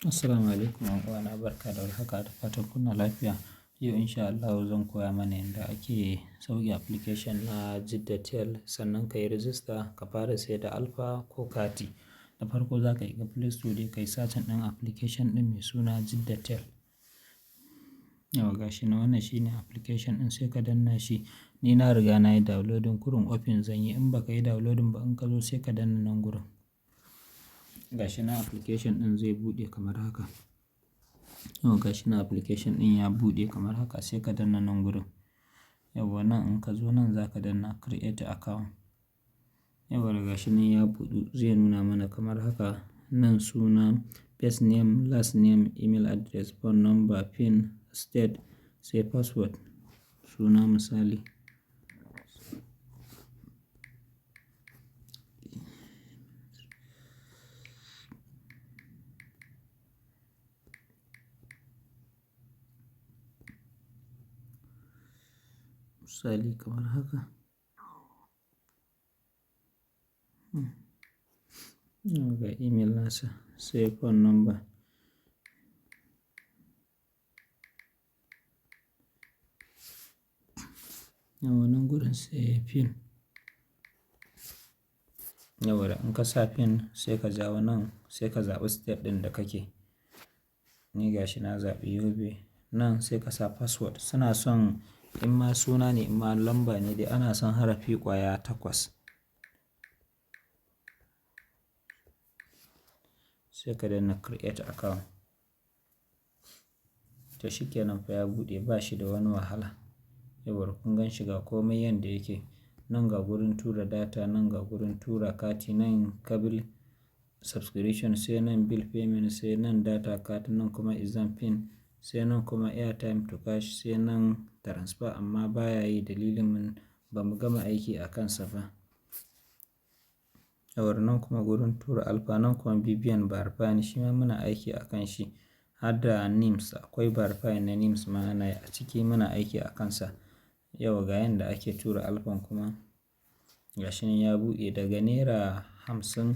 Assalamu alaikum ƴan uwana, barka da warhaka da fatan kuna lafiya. Yau insha Allahu zan koya mana yadda ake sauke application na Jiddatel sannan ka yi rijista ka fara sayar da alfa ko kati. Da farko za ka yi Play Store dai ka yi sacin ɗin application ɗin mai suna Jiddatel. Yau ga shi na wannan shine application ɗin sai ka danna shi. Ni na riga na yi downloading kurin open zan yi, in ba ka yi downloading ba in ka zo sai ka danna nan gurin. Ga shi na application ɗin zai buɗe kamar haka. Yau ga shi na application ɗin ya buɗe kamar haka sai ka danna nan gurin. Yauwa nan in ka zo nan za ka danna create account. Yauwa ga shi nan ya buɗu zai nuna mana kamar haka. Nan suna, first name, last name, email address, phone number, PIN, state, sai password. Suna misali. Misali kamar haka. Yau ga email nasa sai phone number. Yauwa nan gurin sai PIN. Yauwa da in ka sa PIN sai ka jawo nan sai ka zaɓi state ɗin da kake. Ni ga shi na zaɓi Yobe. Nan sai ka sa password. Suna son in ma suna ne in ma lamba ne dai ana son harafi ƙwaya 8. Sai ka danna create account. To shi kenan fa ya buɗe ba shi da wani wahala. Yauwa kun gan shi ga komai yanda yake. Nan ga gurin tura data, nan ga gurin tura kati, nan cable subscription, sai nan bill payment, sai nan data card, nan kuma exam PIN, sai nan kuma airtime to cash, sai nan transfer amma baya yi dalilin mun ba mu gama aiki a kansa ba. Yauwa nan kuma gurin tura alfa, nan kuma BVN verify shi ma muna aiki a kan shi. Har da NIMS akwai verify na NIMS ma ana a ciki muna aiki a kansa. Yauwa ga yanda ake tura alfan kuma. Ga shi nan ya buɗe daga naira 50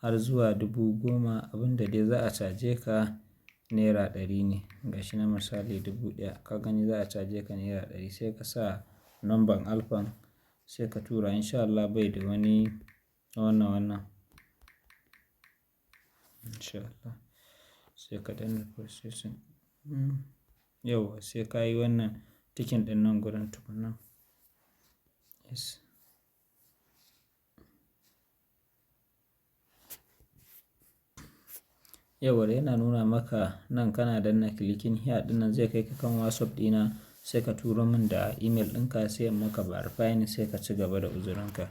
har zuwa 10,000 abinda dai za a caje ka naira 100 ne. Ga shi nan misali 1000 ka gani za a caje ka naira 100 sai ka sa number alfan sai ka tura insha Allah bai da wani wannan. Insha Allah sai ka danna processing. Yauwa sai ka yi wannan ticking ɗin nan gurin tukuna. Yes. Yauwa yana nuna maka nan kana danna clicking here ɗin nan zai kai ka kan WhatsApp ɗina sai ka turo min da email ɗinka sai in maka verify sai ka ci gaba da uzurinka.